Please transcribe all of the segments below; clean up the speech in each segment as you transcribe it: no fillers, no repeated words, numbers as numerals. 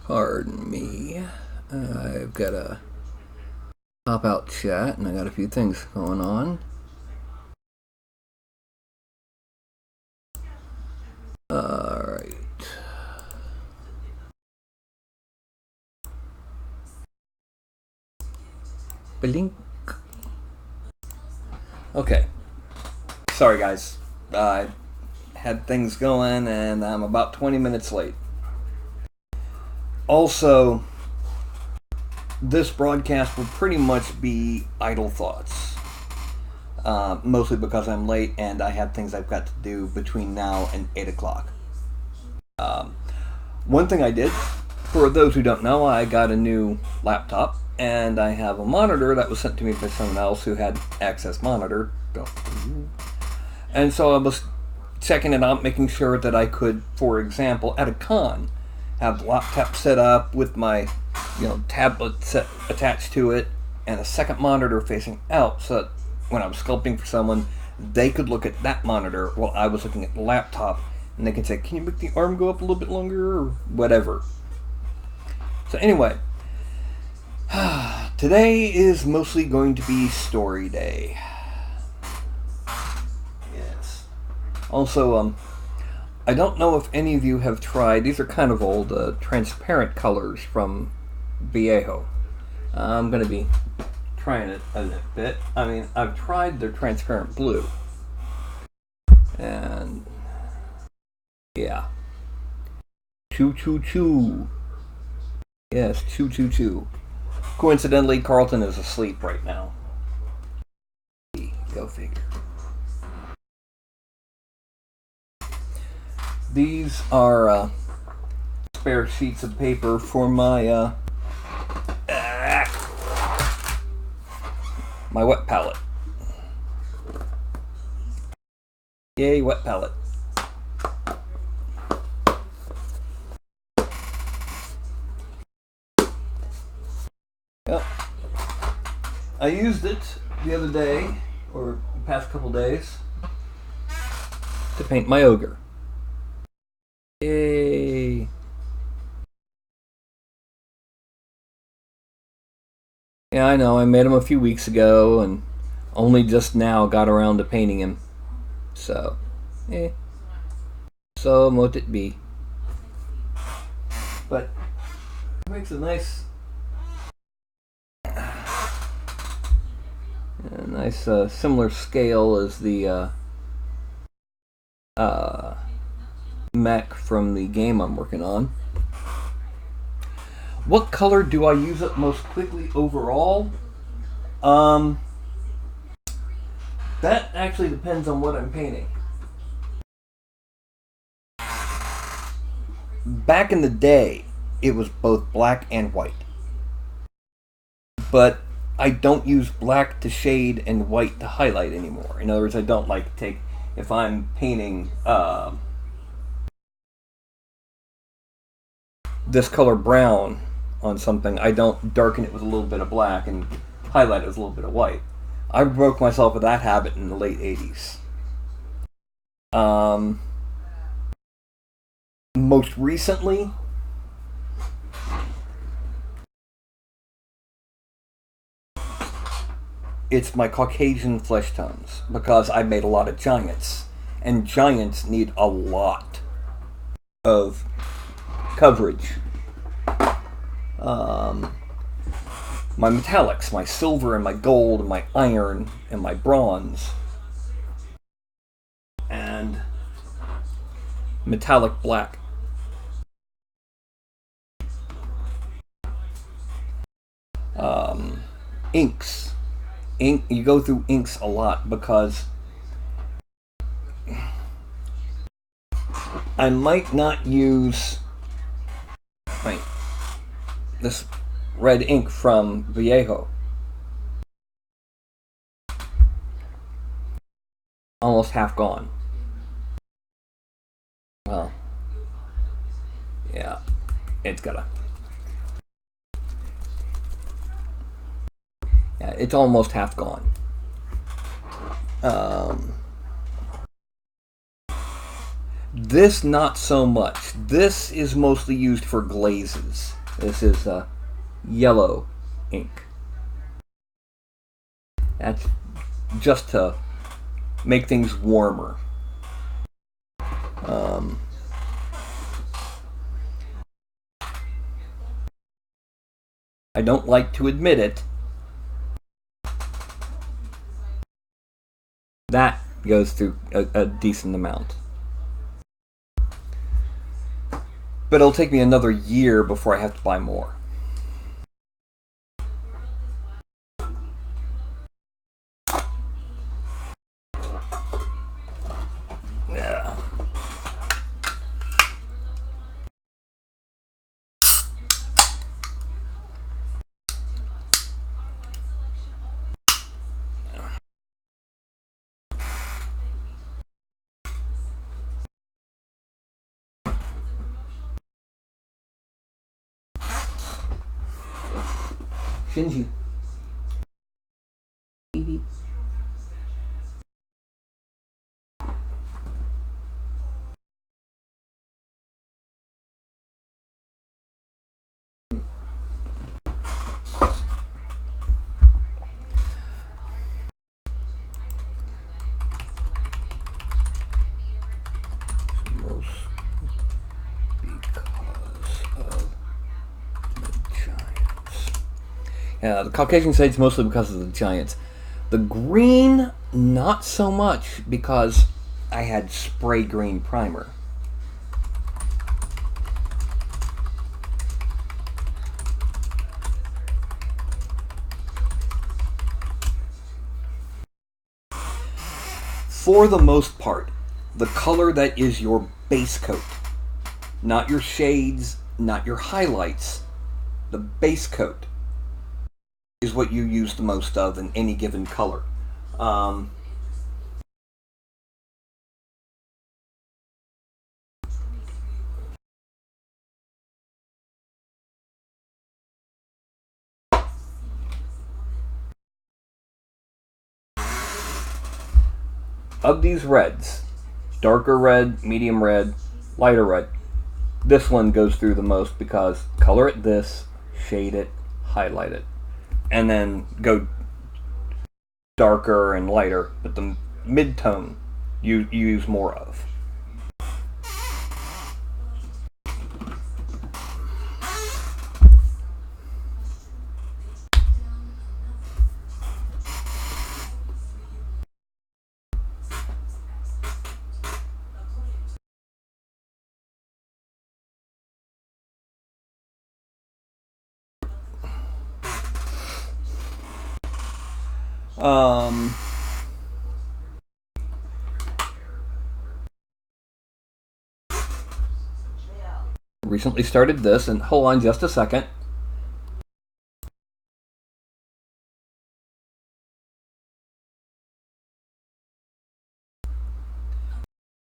Pardon me. I've got a pop out chat and I got a few things going on. Alright. Blink. Okay. Sorry, guys. I had things going and I'm about 20 minutes late. Also, this broadcast will pretty much be idle thoughts. Mostly because I'm late and I have things I've got to do between now and 8 o'clock. One thing I did, for those who don't know, I got a new laptop and I have a monitor that was sent to me by someone else who had access monitor. And so I was checking it out, making sure that I could, for example, at a con, have the laptop set up with my tablet set attached to it and a second monitor facing out so that when I was sculpting for someone, they could look at that monitor while I was looking at the laptop and they can say, can you make the arm go up a little bit longer or whatever. So anyway, today is mostly going to be story day. Yes. Also, I don't know if any of you have tried, these are kind of old, transparent colors from Viejo. I'm going to be trying it a bit. I mean, I've tried their transparent blue. And yeah. Choo. Yes, choo. Coincidentally, Carlton is asleep right now. Go figure. These are spare sheets of paper for my my wet palette. Yay, wet palette. Yep. I used it the other day, or the past couple days, to paint my ogre. Yay. Yeah, I know, I made him a few weeks ago, and only just now got around to painting him. So, so mote it be. But it makes a nice similar scale as the mech from the game I'm working on. What color do I use up most quickly overall? That actually depends on what I'm painting. Back in the day, it was both black and white. But I don't use black to shade and white to highlight anymore. In other words, I don't like take, if I'm painting this color brown on something, I don't darken it with a little bit of black and highlight it with a little bit of white. I broke myself of that habit in the late 80s. Most recently, it's my Caucasian flesh tones, because I made a lot of giants, and giants need a lot of coverage. My metallics, my silver and my gold and my iron and my bronze and metallic black. Inks. You go through inks a lot because I might not use this red ink from Viejo. Almost half gone. Well, yeah, it's gotta. Yeah, it's almost half gone. This not so much. This is mostly used for glazes. This is yellow ink. That's just to make things warmer. I don't like to admit it. That goes through a decent amount. But it'll take me another year before I have to buy more. Yeah. Shinji. Baby. Yeah, the Caucasian side's mostly because of the giants. The green, not so much, because I had spray green primer. For the most part, the color that is your base coat, not your shades, not your highlights, the base coat is what you use the most of in any given color. Of these reds, darker red, medium red, lighter red, this one goes through the most because color it this, shade it, highlight it, and then go darker and lighter, but the mid-tone you use more of. Recently started this, and hold on just a second.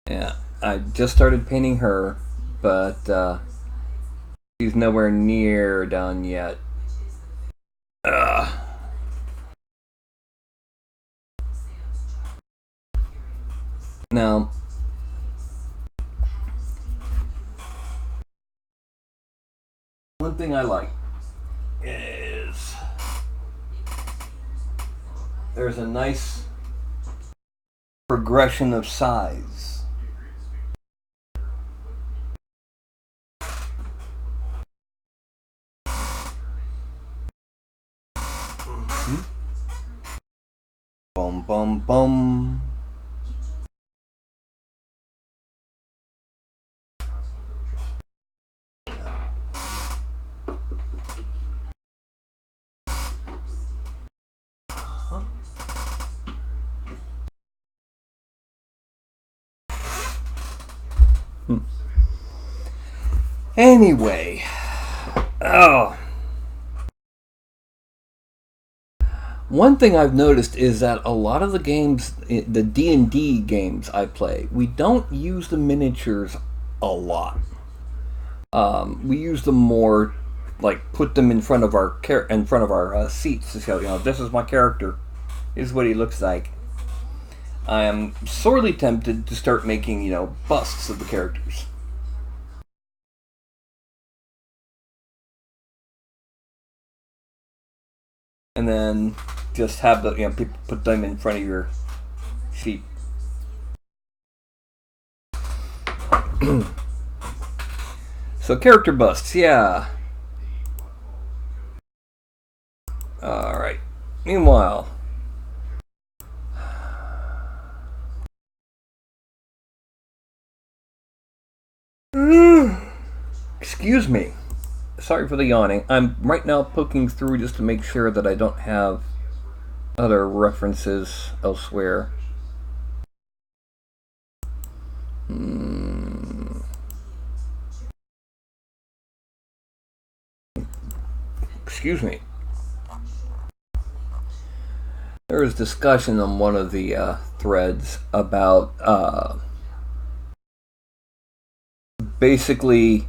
Yeah, I just started painting her, but she's nowhere near done yet. Now, one thing I like is there's a nice progression of size. Bum bum bum. Anyway, one thing I've noticed is that a lot of the games, the D&D games I play, we don't use the miniatures a lot. We use them more, like put them in front of our seats to show, this is my character, this is what he looks like. I am sorely tempted to start making, busts of the characters. And then just have the, people put them in front of your sheet. So character busts, yeah. Alright. Meanwhile, excuse me. Sorry for the yawning. I'm right now poking through just to make sure that I don't have other references elsewhere. Excuse me. There was discussion on one of the threads about basically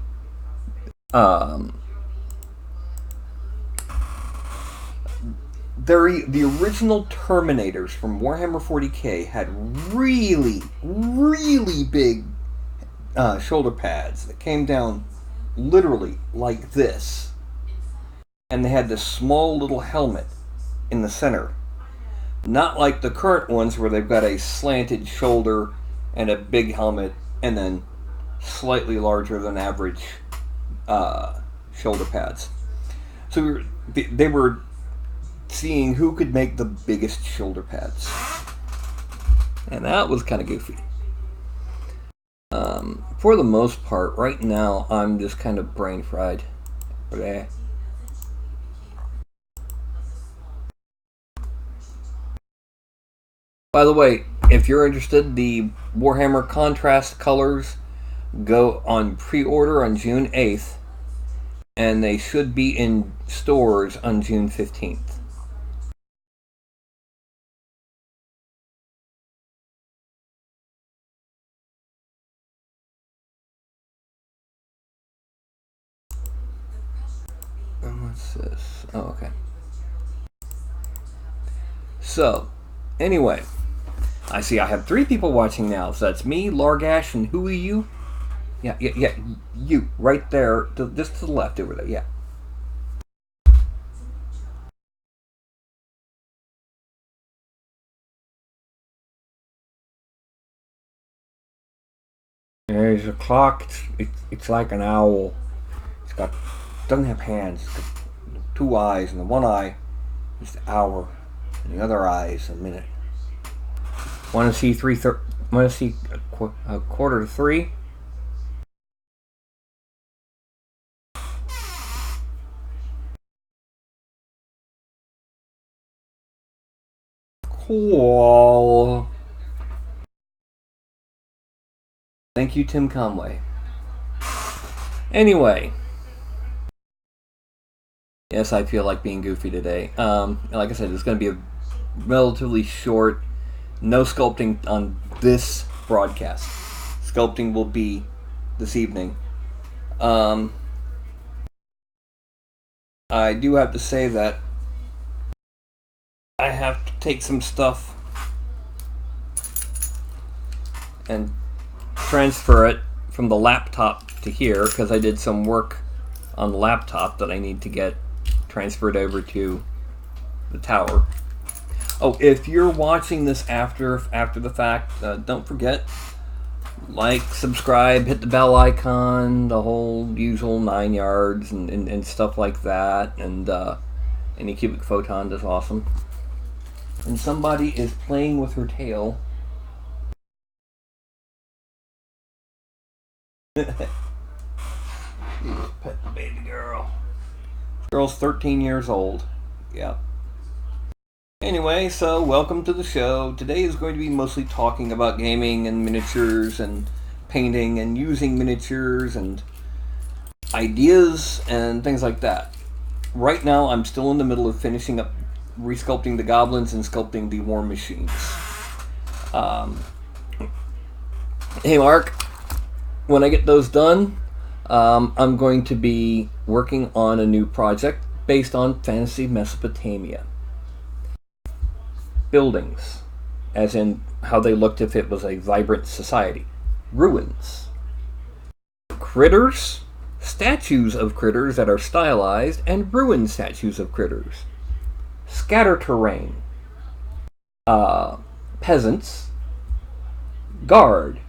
the original Terminators from Warhammer 40k had really, really big shoulder pads that came down literally like this. And they had this small little helmet in the center. Not like the current ones where they've got a slanted shoulder and a big helmet and then slightly larger than average shoulder pads. So they were seeing who could make the biggest shoulder pads. And that was kind of goofy. For the most part, right now, I'm just kind of brain fried. Bleh. By the way, if you're interested, the Warhammer Contrast colors go on pre-order on June 8th, and they should be in stores on June 15th. What's this? Oh, okay. So, anyway, I see I have 3 people watching now. So that's me, Largash, and who are you? Yeah, you, right there, just to the left over there, yeah. There's a clock. It's like an owl. Doesn't have hands. It's got 2 eyes, and the one eye is the hour, and the other eye is a minute. Want to see want to see a quarter to 3? Cool. Thank you, Tim Conway. Anyway. Yes, I feel like being goofy today. Like I said, it's going to be a relatively short, no sculpting on this broadcast. Sculpting will be this evening. I do have to say that I have to take some stuff and transfer it from the laptop to here because I did some work on the laptop that I need to get transferred over to the tower. Oh, if you're watching this after the fact, don't forget, like, subscribe, hit the bell icon, the whole usual 9 yards and stuff like that. And any cubic photons is awesome. And somebody is playing with her tail. Pet the baby girl. Girl's 13 years old. Yeah. Anyway, so welcome to the show. Today is going to be mostly talking about gaming and miniatures and painting and using miniatures and ideas and things like that. Right now, I'm still in the middle of finishing up resculpting the goblins and sculpting the war machines. Hey, Mark. When I get those done, I'm going to be working on a new project based on fantasy Mesopotamia. Buildings. as in how they looked if it was a vibrant society. Ruins. Critters, statues of critters that are stylized, and ruined statues of critters. Scatter terrain. Peasants. Guard.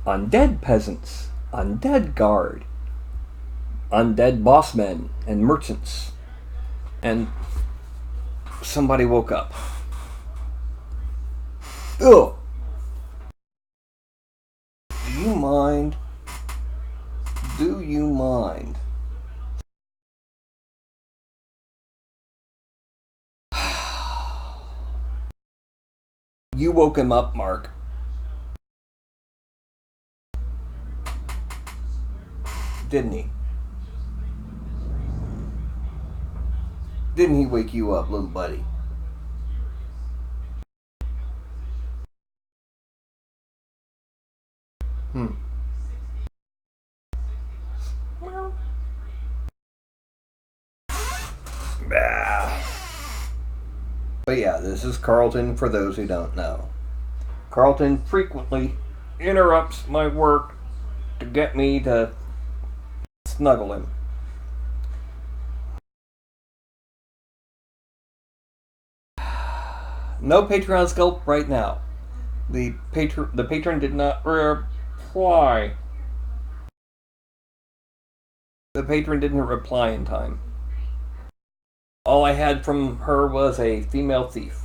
Undead peasants. Undead guard. Undead bossmen and merchants. And somebody woke up. Ugh. Do you mind? Do you mind? You woke him up, Mark. Didn't he? Didn't he wake you up, little buddy? But yeah, this is Carlton for those who don't know. Carlton frequently interrupts my work to get me to snuggle him. No Patreon sculpt right now. The patron did not reply. The patron didn't reply in time. All I had from her was a female thief.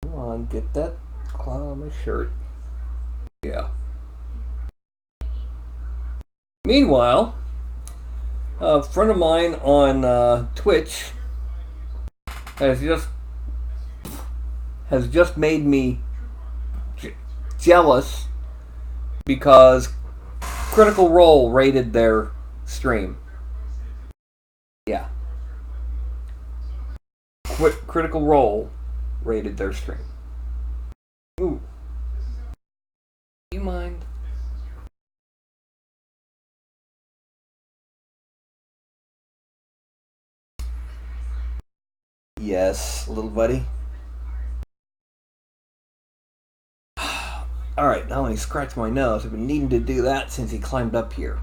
Come on, get that clown on my shirt. Yeah. Meanwhile, a friend of mine on Twitch has just made me jealous because Critical Role rated their stream. Yeah. Critical Role rated their stream. Ooh. Do you mind? Yes, little buddy. Alright, now I scratch my nose. I've been needing to do that since he climbed up here.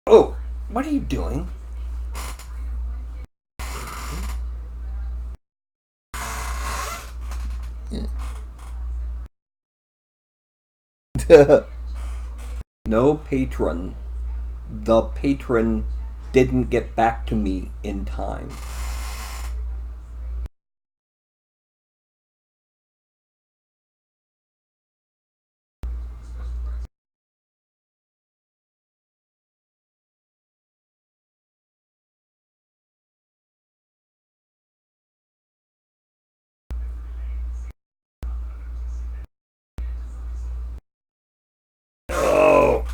Oh, what are you doing? No patron. The patron didn't get back to me in time. Oh.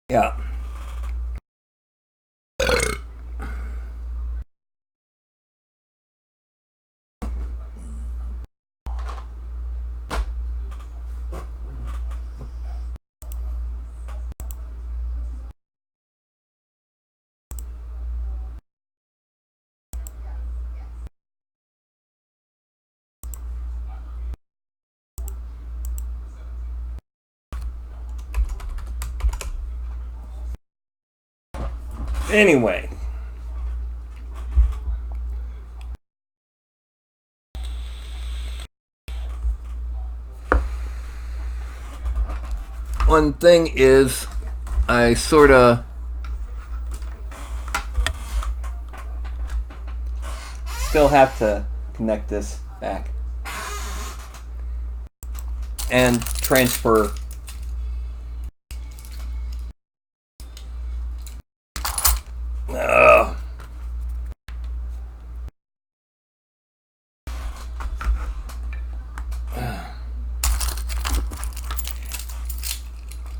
Yeah. Anyway. One thing is, I sorta still have to connect this back and transfer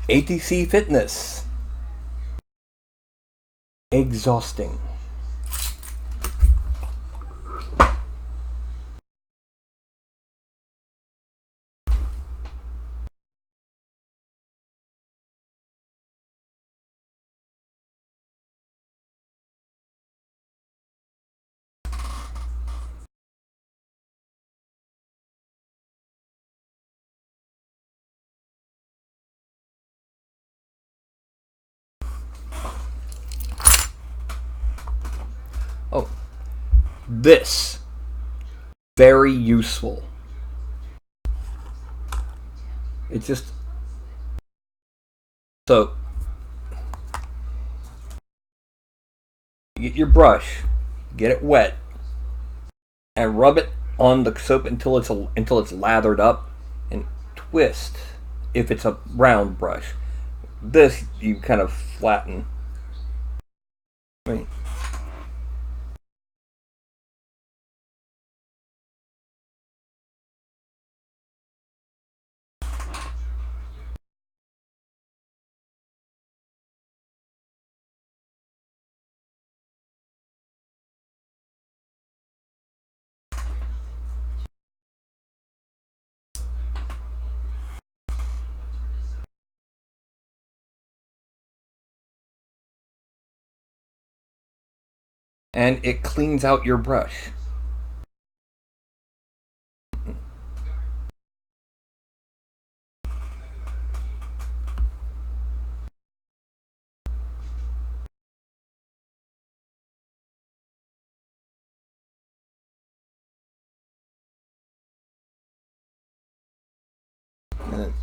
ATC Fitness. Exhausting. Oh, this. Very useful. It's just... So, you get your brush, get it wet, and rub it on the soap until it's lathered up, and twist if it's a round brush. This you kind of flatten. Right. And it cleans out your brush. And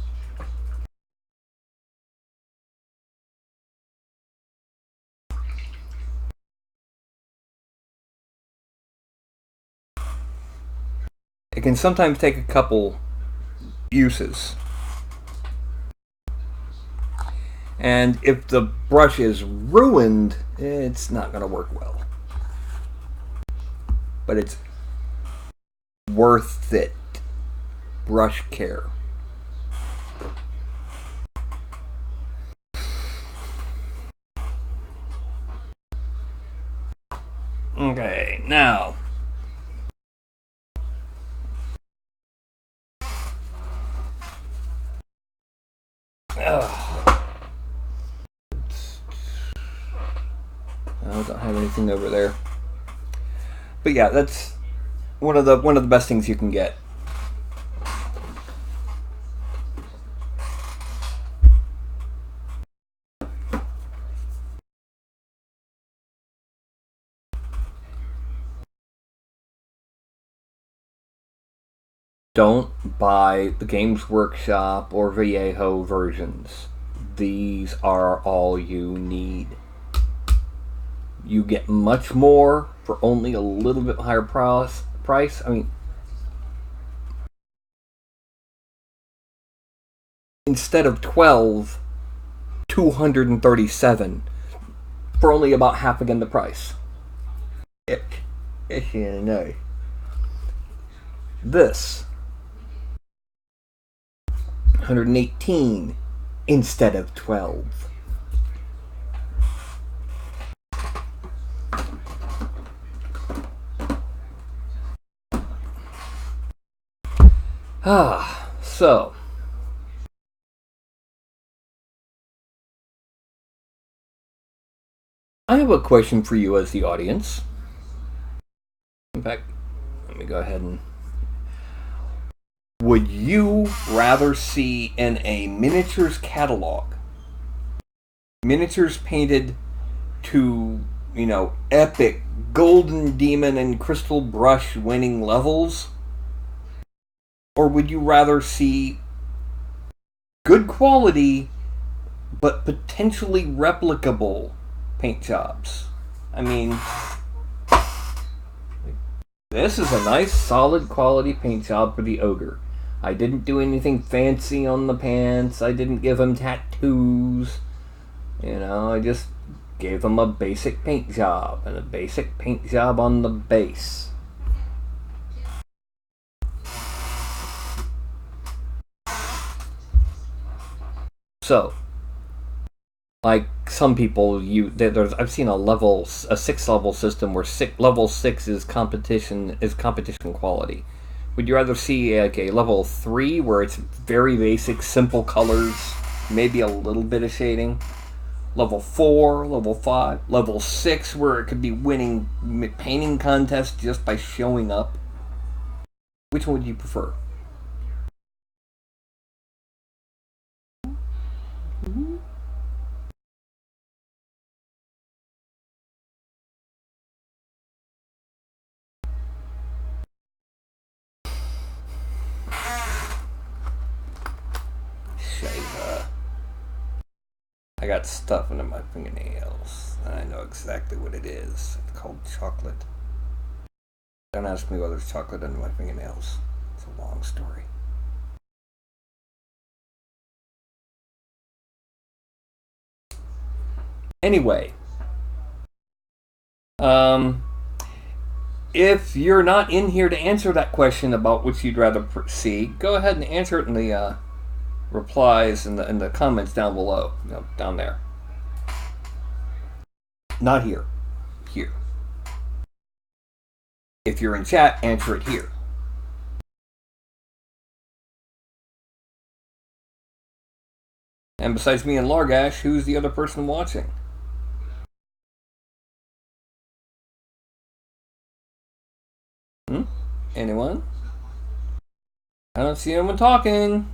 it can sometimes take a couple uses. And if the brush is ruined, it's not going to work well. But it's worth it. Brush care. Okay, now. I don't have anything over there. But yeah, that's one of the best things you can get. Don't buy the Games Workshop or Vallejo versions. These are all you need. You get much more for only a little bit higher price. I mean, instead of 12, 237 for only about half again the price. It's nice. This 118 instead of 12. So I have a question for you as the audience. In fact, let me go ahead and... Would you rather see in a miniatures catalog miniatures painted to, epic golden demon and crystal brush winning levels? Or would you rather see good quality but potentially replicable paint jobs? I mean, this is a nice solid quality paint job for the ogre. I didn't do anything fancy on the pants. I didn't give him tattoos. I just gave him a basic paint job and a basic paint job on the base. So, Like some people, I've seen a 6 level system where level 6 is competition quality. Would you rather see like a level 3 where it's very basic, simple colors, maybe a little bit of shading? Level 4, level 5, level 6 where it could be winning painting contests just by showing up? Which one would you prefer? Shiva. I got stuff under my fingernails, and I know exactly what it is. It's called chocolate. Don't ask me whether it's chocolate under my fingernails. It's a long story. Anyway, if you're not in here to answer that question about which you'd rather see, go ahead and answer it in the replies in the comments down below, down there. Not here. Here. If you're in chat, answer it here. And besides me and Largash, who's the other person watching? Anyone? I don't see anyone talking.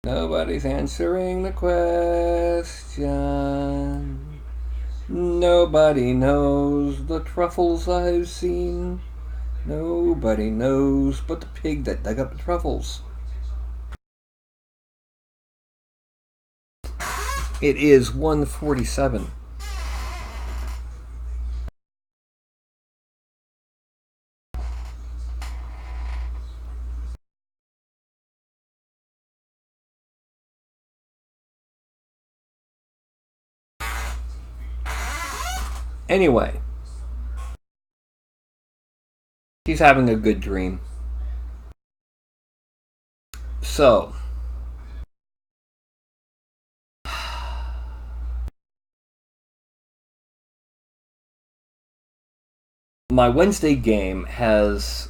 Nobody's answering the question. Nobody knows the truffles I've seen. Nobody knows but the pig that dug up the truffles. It is 1:47. Anyway, he's having a good dream. So, my Wednesday game has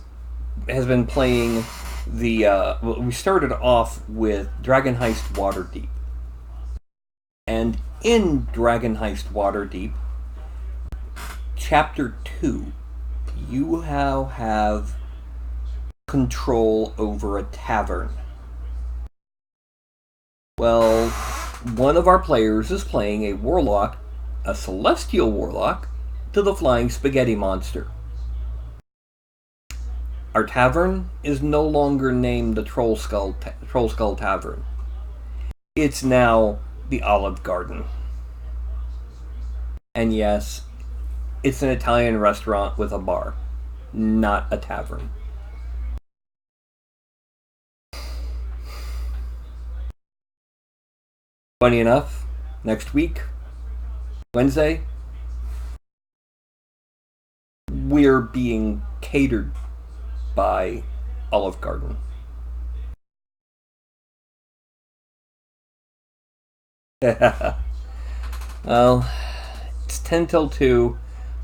been playing the we started off with Dragon Heist Waterdeep. And in Dragon Heist Waterdeep, Chapter 2, you now have control over a tavern. Well, one of our players is playing a warlock, a celestial warlock, to the flying spaghetti monster. Our tavern is no longer named the Troll Skull Tavern. It's now the Olive Garden. And yes, it's an Italian restaurant with a bar, not a tavern. Funny enough, next week, Wednesday, we're being catered by Olive Garden. Well, it's 10 till 2.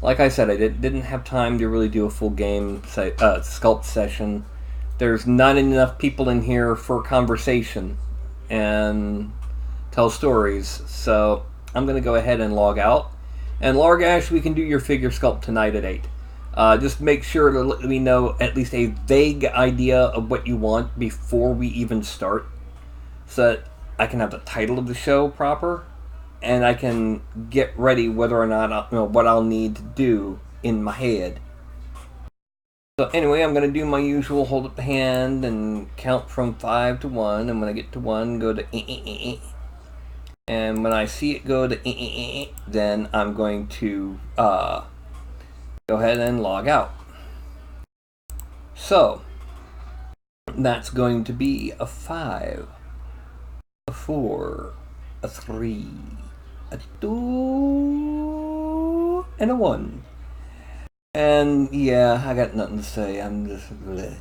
Like I said, I didn't have time to really do a full game sculpt session. There's not enough people in here for conversation and tell stories, so I'm going to go ahead and log out. And Largash, we can do your figure sculpt tonight at 8. Just make sure to let me know at least a vague idea of what you want before we even start, so that I can have the title of the show proper, and I can get ready whether or not what I'll need to do in my head. So anyway, I'm going to do my usual hold up the hand and count from 5 to 1, and when I get to 1, go to and when I see it go to then I'm going to go ahead and log out. So that's going to be a 5, a 4, a 3, a 2, and a 1. And yeah, I got nothing to say. I'm just bleh.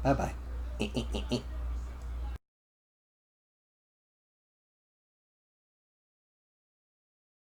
Bye bye.